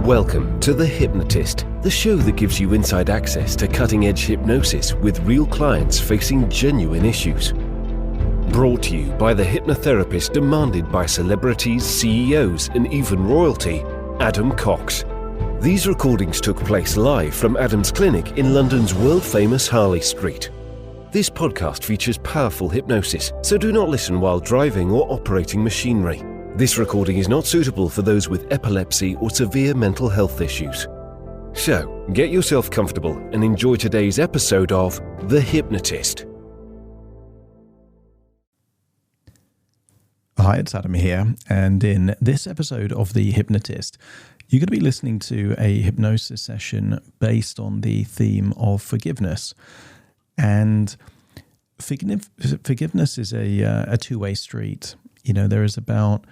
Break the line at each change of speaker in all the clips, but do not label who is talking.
Welcome to The Hypnotist, the show that gives you inside access to cutting-edge hypnosis with real clients facing genuine issues. Brought to you by the hypnotherapist demanded by celebrities, CEOs, and even royalty, Adam Cox. These recordings took place live from Adam's clinic in London's world-famous Harley Street. This podcast features powerful hypnosis, so do not listen while driving or operating machinery. This recording is not suitable for those with epilepsy or severe mental health issues. So, get yourself comfortable and enjoy today's episode of The Hypnotist.
Hi, it's Adam here, and in this episode of The Hypnotist, you're going to be listening to a hypnosis session based on the theme of forgiveness. And forgiveness is a two-way street. You know, there is about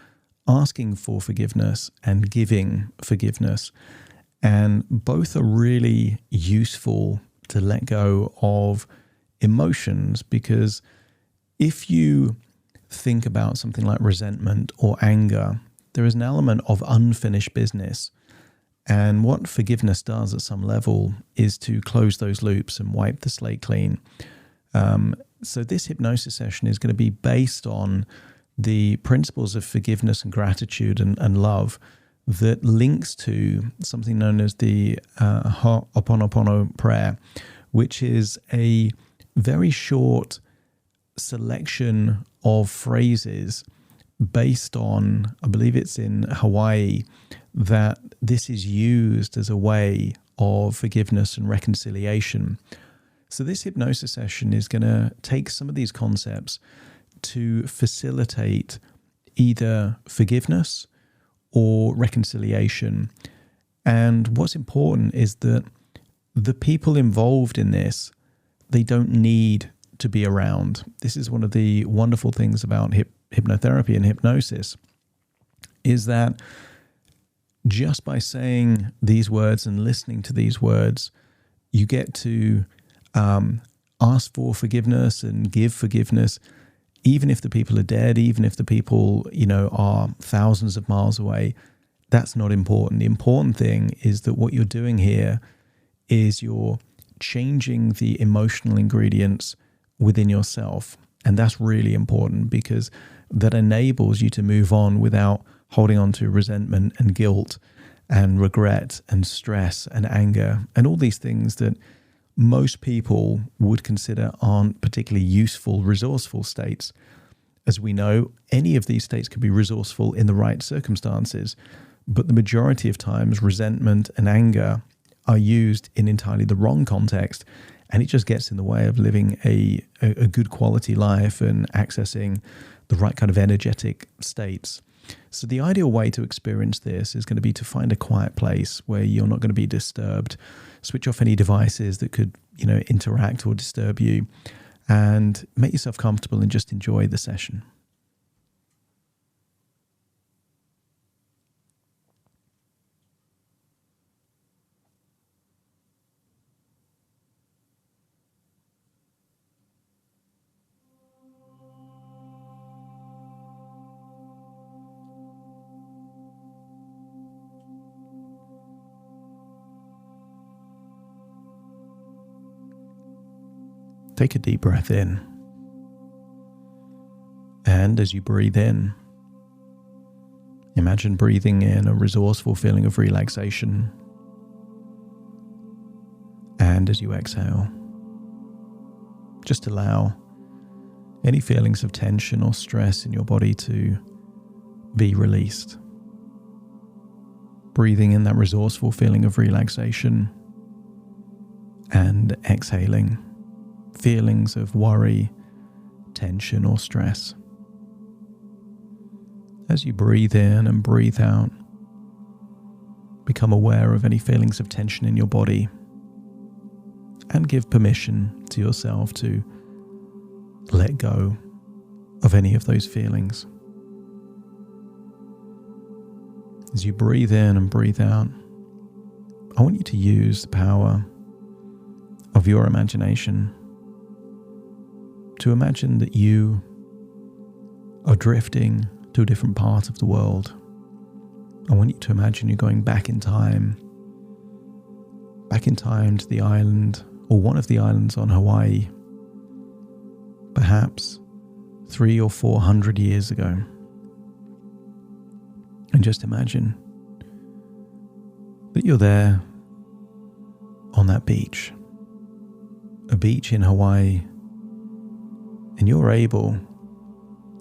asking for forgiveness and giving forgiveness. And both are really useful to let go of emotions, because if you think about something like resentment or anger, there is an element of unfinished business. And what forgiveness does at some level is to close those loops and wipe the slate clean. So this hypnosis session is going to be based on the principles of forgiveness and gratitude and love that links to something known as the Ho'oponopono prayer, which is a very short selection of phrases based on, I believe it's in Hawaii, that this is used as a way of forgiveness and reconciliation. So this hypnosis session is going to take some of these concepts to facilitate either forgiveness or reconciliation. And what's important is that the people involved in this, they don't need to be around. This is one of the wonderful things about hypnotherapy and hypnosis, is that just by saying these words and listening to these words, you get to ask for forgiveness and give forgiveness, even if the people are dead, even if the people, are thousands of miles away. That's not important. The important thing is that what you're doing here is you're changing the emotional ingredients within yourself. And that's really important, because that enables you to move on without holding on to resentment and guilt and regret and stress and anger and all these things that most people would consider aren't particularly useful, resourceful states. As we know, any of these states could be resourceful in the right circumstances, but the majority of times resentment and anger are used in entirely the wrong context, and it just gets in the way of living a good quality life and accessing the right kind of energetic states. So the ideal way to experience this is going to be to find a quiet place where you're not going to be disturbed. Switch off any devices that could, interact or disturb you, and make yourself comfortable and just enjoy the session. Take a deep breath in. And as you breathe in, imagine breathing in a resourceful feeling of relaxation. And as you exhale, just allow any feelings of tension or stress in your body to be released. Breathing in that resourceful feeling of relaxation and exhaling feelings of worry, tension, or stress. As you breathe in and breathe out, become aware of any feelings of tension in your body and give permission to yourself to let go of any of those feelings. As you breathe in and breathe out, I want you to use the power of your imagination to imagine that you are drifting to a different part of the world, I want you to imagine you're going back in time to the island, or one of the islands on Hawaii, perhaps 300 or 400 years ago. And just imagine that you're there on that beach, a beach in Hawaii, and you're able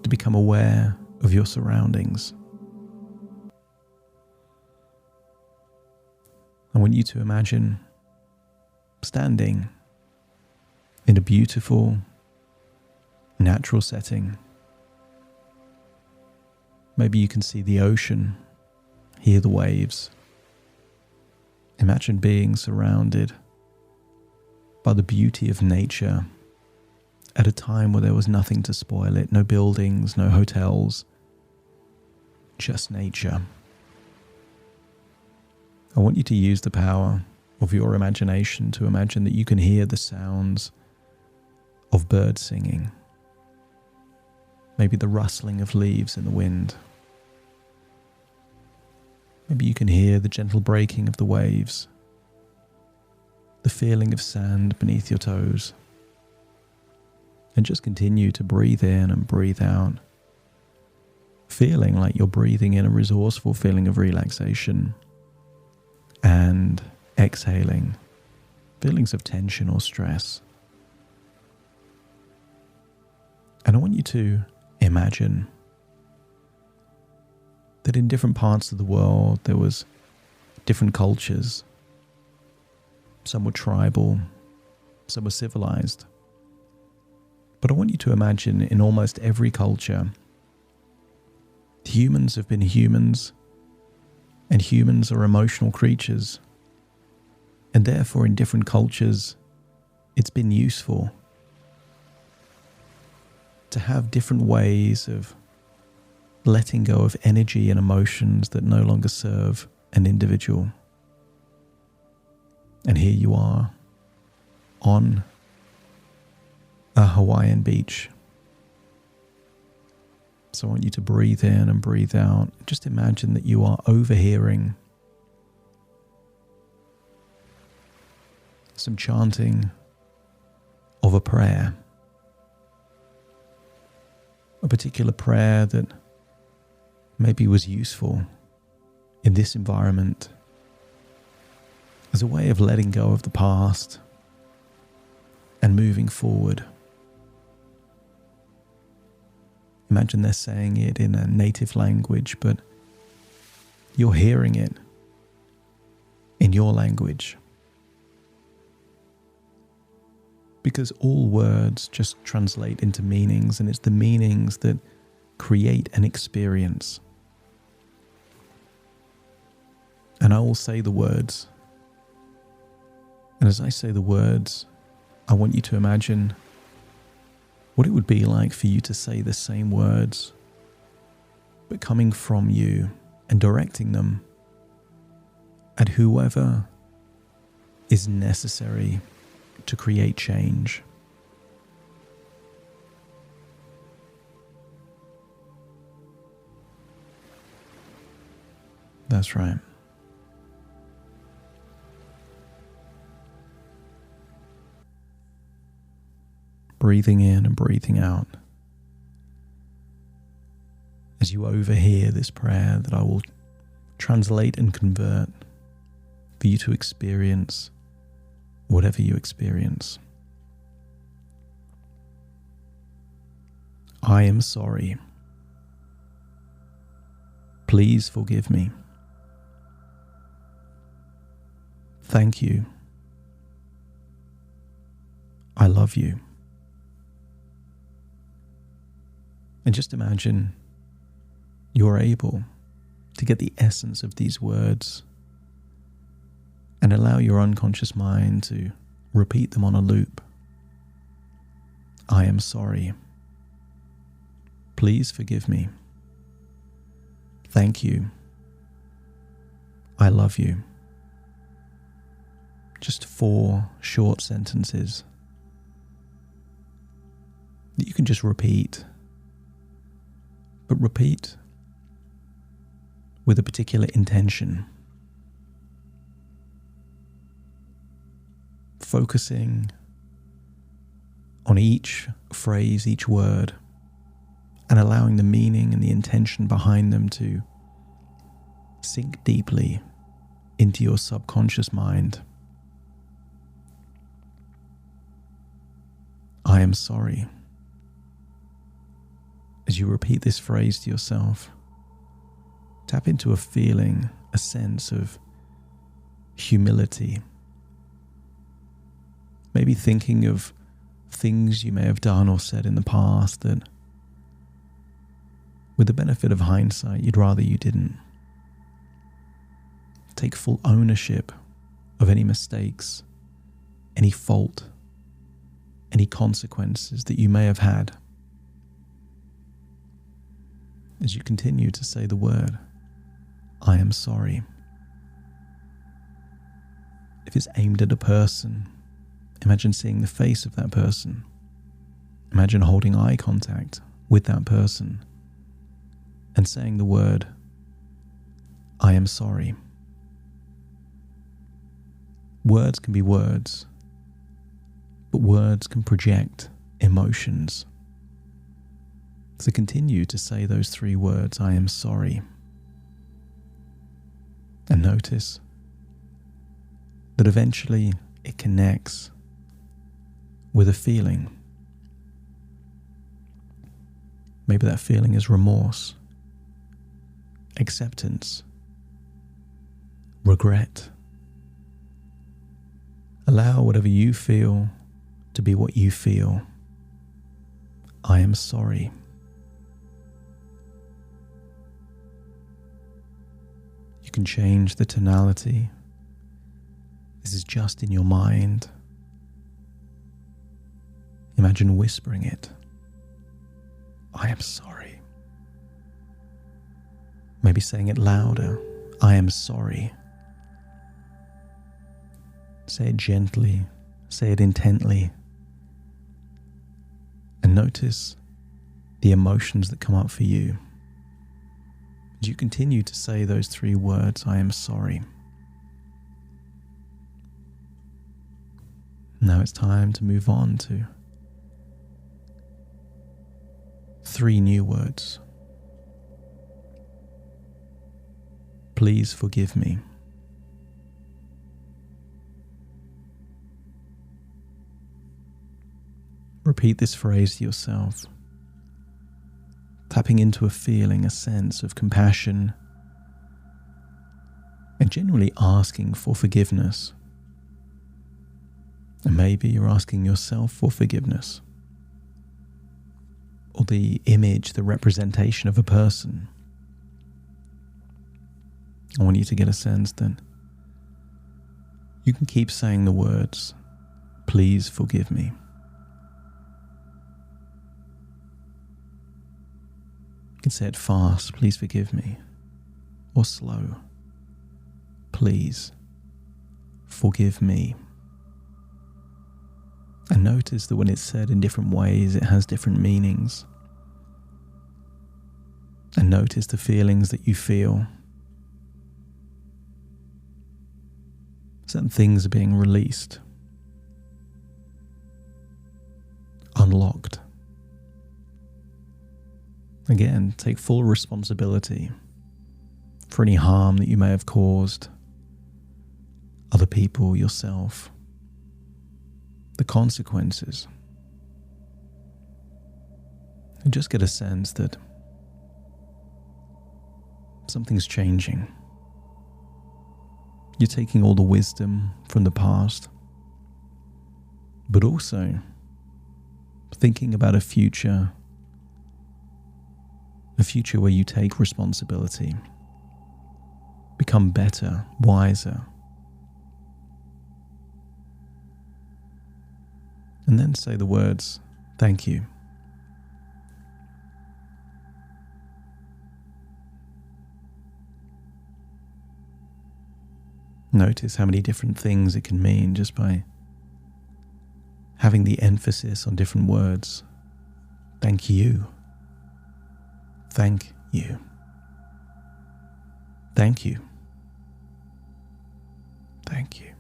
to become aware of your surroundings. I want you to imagine standing in a beautiful, natural setting. Maybe you can see the ocean, hear the waves. Imagine being surrounded by the beauty of nature at a time where there was nothing to spoil it, no buildings, no hotels, just nature. I want you to use the power of your imagination to imagine that you can hear the sounds of birds singing, maybe the rustling of leaves in the wind. Maybe you can hear the gentle breaking of the waves, the feeling of sand beneath your toes, and just continue to breathe in and breathe out, feeling like you're breathing in a resourceful feeling of relaxation and exhaling feelings of tension or stress. And I want you to imagine that in different parts of the world there was different cultures. Some were tribal, some were civilized. But I want you to imagine in almost every culture, humans have been humans, and humans are emotional creatures. And therefore, in different cultures, it's been useful to have different ways of letting go of energy and emotions that no longer serve an individual. And here you are on a Hawaiian beach. So I want you to breathe in and breathe out. Just imagine that you are overhearing some chanting of a prayer. A particular prayer that maybe was useful in this environment as a way of letting go of the past and moving forward. Imagine they're saying it in a native language, but you're hearing it in your language. Because all words just translate into meanings, and it's the meanings that create an experience. And I will say the words. And as I say the words, I want you to imagine what it would be like for you to say the same words, but coming from you and directing them at whoever is necessary to create change. That's right. Breathing in and breathing out as you overhear this prayer that I will translate and convert for you to experience whatever you experience. I am sorry. Please forgive me. Thank you. I love you. And just imagine you're able to get the essence of these words and allow your unconscious mind to repeat them on a loop. I am sorry. Please forgive me. Thank you. I love you. Just 4 short sentences that you can just repeat. But repeat with a particular intention. Focusing on each phrase, each word, and allowing the meaning and the intention behind them to sink deeply into your subconscious mind. I am sorry. As you repeat this phrase to yourself, tap into a feeling, a sense of humility. Maybe thinking of things you may have done or said in the past that, with the benefit of hindsight, you'd rather you didn't. Take full ownership of any mistakes, any fault, any consequences that you may have had. As you continue to say the word, I am sorry. If it's aimed at a person, imagine seeing the face of that person. Imagine holding eye contact with that person and saying the word, I am sorry. Words can be words, but words can project emotions. So continue to say those 3 words, I am sorry. And notice that eventually it connects with a feeling. Maybe that feeling is remorse, acceptance, regret. Allow whatever you feel to be what you feel. I am sorry. You can change the tonality. This is just in your mind. Imagine whispering it. I am sorry. Maybe saying it louder. I am sorry. Say it gently. Say it intently. And notice the emotions that come up for you. As you continue to say those 3 words, I am sorry. Now it's time to move on to 3 new words. Please forgive me. Repeat this phrase to yourself, tapping into a feeling, a sense of compassion, and genuinely asking for forgiveness. And maybe you're asking yourself for forgiveness, or the image, the representation of a person. I want you to get a sense that you can keep saying the words, please forgive me. You can say it fast, please forgive me, or slow, please forgive me. And notice that when it's said in different ways, it has different meanings. And notice the feelings that you feel. Certain things are being released, unlocked. Again, take full responsibility for any harm that you may have caused other people, yourself, the consequences. And just get a sense that something's changing. You're taking all the wisdom from the past, but also thinking about a future where you take responsibility, become better, wiser, and then say the words, thank you. Notice how many different things it can mean just by having the emphasis on different words. Thank you. Thank you. Thank you. Thank you.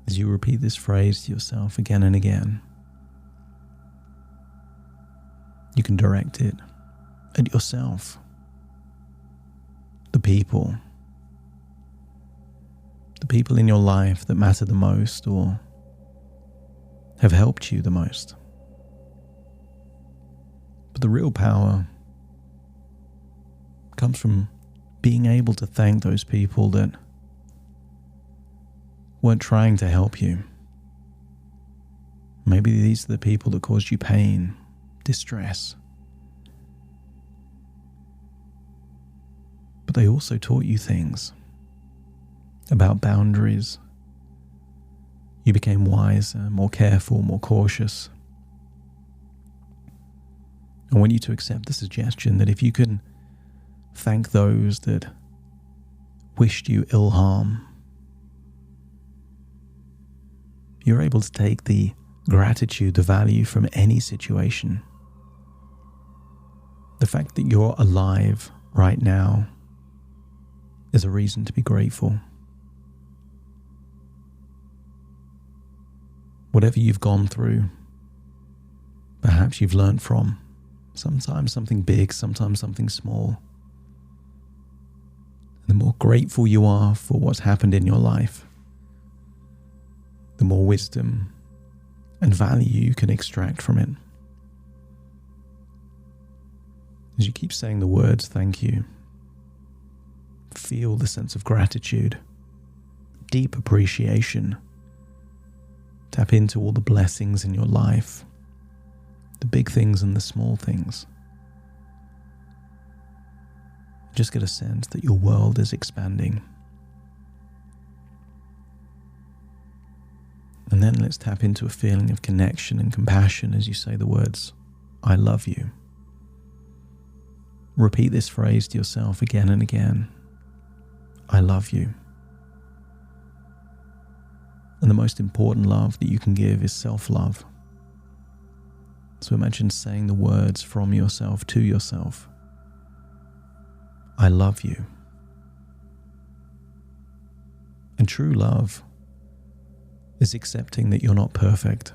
As you repeat this phrase to yourself again and again, you can direct it at yourself, the people in your life that matter the most or have helped you the most. But the real power comes from being able to thank those people that weren't trying to help you. Maybe these are the people that caused you pain, distress. But they also taught you things about boundaries. You became wiser, more careful, more cautious. I want you to accept the suggestion that if you can thank those that wished you ill harm, you're able to take the gratitude, the value from any situation. The fact that you're alive right now is a reason to be grateful. Whatever you've gone through, perhaps you've learned from, sometimes something big, sometimes something small. The more grateful you are for what's happened in your life, the more wisdom and value you can extract from it. As you keep saying the words, thank you, feel the sense of gratitude, deep appreciation. Tap into all the blessings in your life, the big things and the small things. Just get a sense that your world is expanding. And then let's tap into a feeling of connection and compassion as you say the words, I love you. Repeat this phrase to yourself again and again. I love you. And the most important love that you can give is self-love. So imagine saying the words from yourself to yourself. I love you. And true love is accepting that you're not perfect,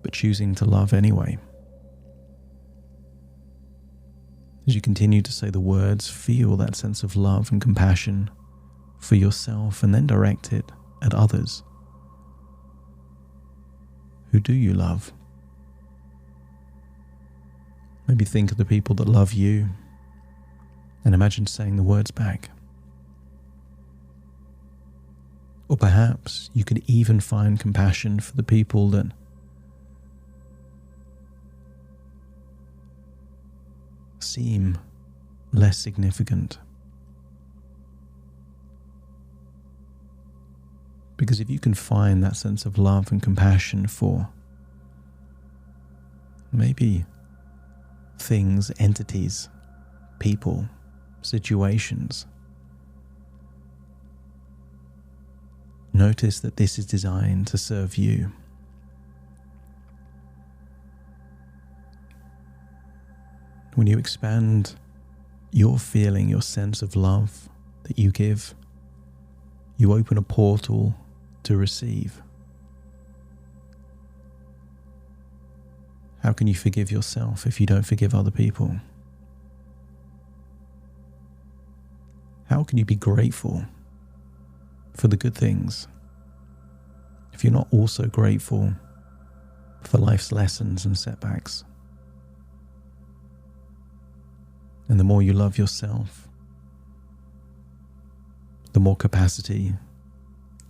but choosing to love anyway. As you continue to say the words, feel that sense of love and compassion for yourself and then direct it at others. Who do you love? Maybe think of the people that love you and imagine saying the words back. Or perhaps you could even find compassion for the people that seem less significant. Because if you can find that sense of love and compassion for maybe things, entities, people, situations, notice that this is designed to serve you. When you expand your feeling, your sense of love that you give, you open a portal to receive. How can you forgive yourself if you don't forgive other people? How can you be grateful for the good things if you're not also grateful for life's lessons and setbacks? And the more you love yourself, the more capacity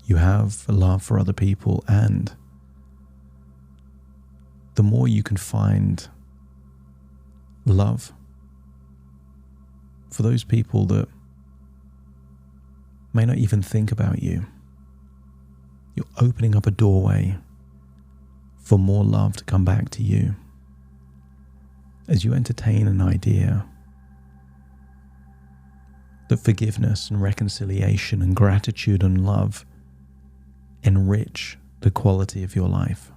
you have for love for other people, and the more you can find love for those people that may not even think about you. You're opening up a doorway for more love to come back to you. As you entertain an idea that forgiveness and reconciliation and gratitude and love enrich the quality of your life.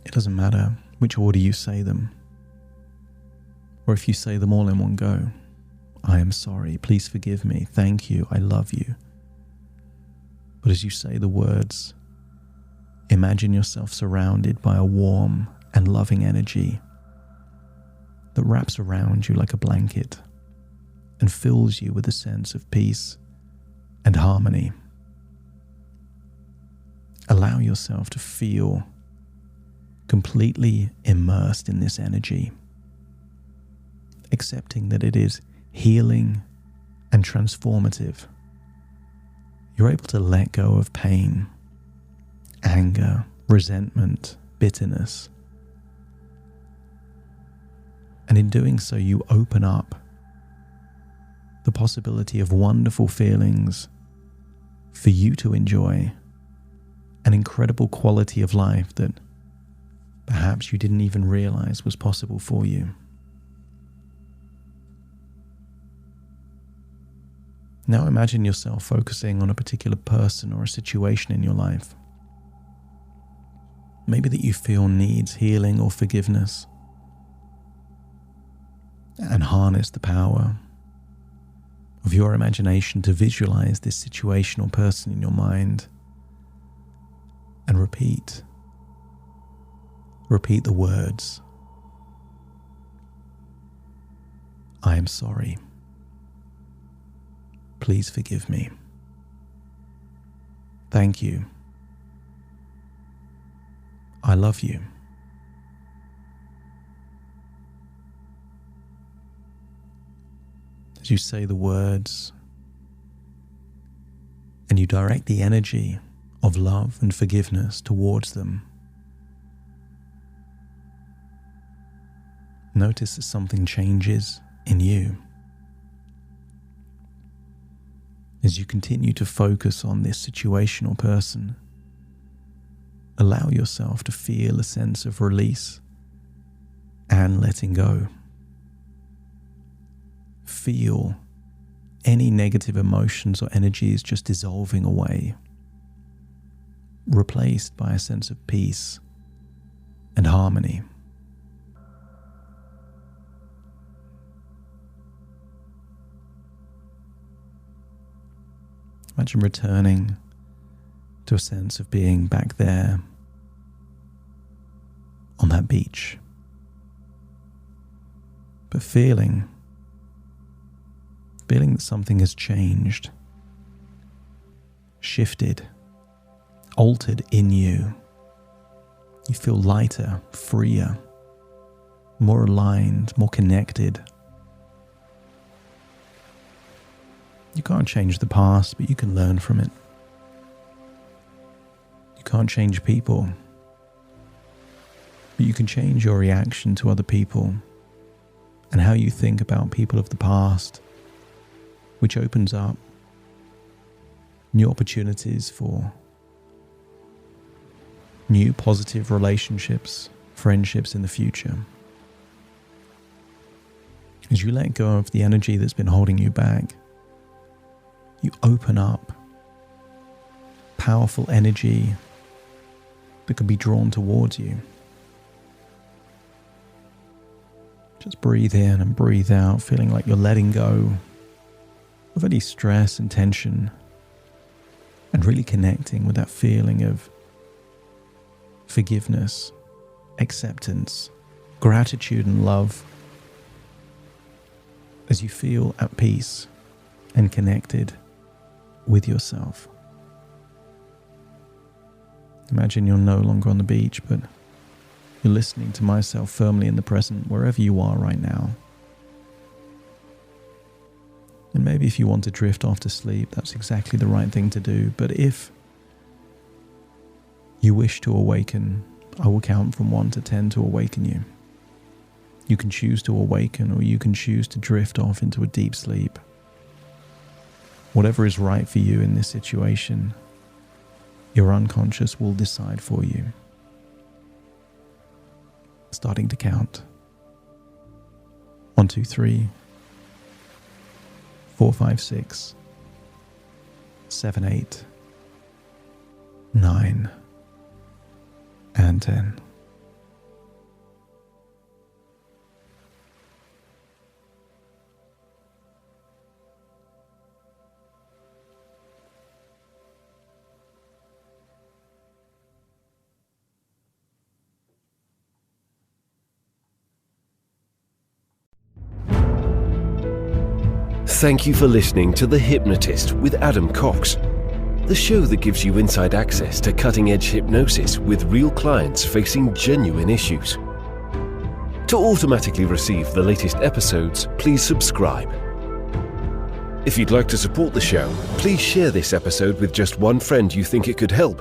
It doesn't matter which order you say them. Or if you say them all in one go, I am sorry, please forgive me, thank you, I love you. But as you say the words, imagine yourself surrounded by a warm and loving energy that wraps around you like a blanket and fills you with a sense of peace and harmony. Allow yourself to feel completely immersed in this energy, accepting that it is healing and transformative. You're able to let go of pain, anger, resentment, bitterness. And in doing so, you open up the possibility of wonderful feelings for you to enjoy, an incredible quality of life that perhaps you didn't even realize was possible for you. Now imagine yourself focusing on a particular person or a situation in your life. Maybe that you feel needs healing or forgiveness, and harness the power of your imagination to visualize this situation or person in your mind and repeat the words, I am sorry. Please forgive me. Thank you. I love you. As you say the words and you direct the energy of love and forgiveness towards them, notice that something changes in you. As you continue to focus on this situation or person, allow yourself to feel a sense of release and letting go. Feel any negative emotions or energies just dissolving away, replaced by a sense of peace and harmony. Imagine returning to a sense of being back there on that beach, but feeling that something has changed, shifted, altered in you. You feel lighter, freer, more aligned, more connected. You can't change the past, but you can learn from it. You can't change people, but you can change your reaction to other people and how you think about people of the past, which opens up new opportunities for new positive relationships, friendships in the future. As you let go of the energy that's been holding you back, you open up powerful energy that can be drawn towards you. Just breathe in and breathe out, feeling like you're letting go of any stress and tension, and really connecting with that feeling of forgiveness, acceptance, gratitude and love, as you feel at peace and connected with yourself. Imagine you're no longer on the beach, but you're listening to myself firmly in the present, wherever you are right now. And maybe if you want to drift off to sleep, that's exactly the right thing to do. But if you wish to awaken, I will count from 1 to 10 to awaken you. You can choose to awaken, or you can choose to drift off into a deep sleep. Whatever is right for you in this situation, your unconscious will decide for you. Starting to count. 1, 2, 3, 4, 5, 6, 7, 8, 9, and 10.
Thank you for listening to The Hypnotist with Adam Cox, the show that gives you inside access to cutting-edge hypnosis with real clients facing genuine issues. To automatically receive the latest episodes, please subscribe. If you'd like to support the show, please share this episode with just one friend you think it could help.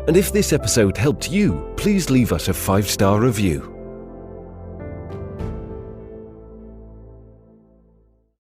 And if this episode helped you, please leave us a 5-star review.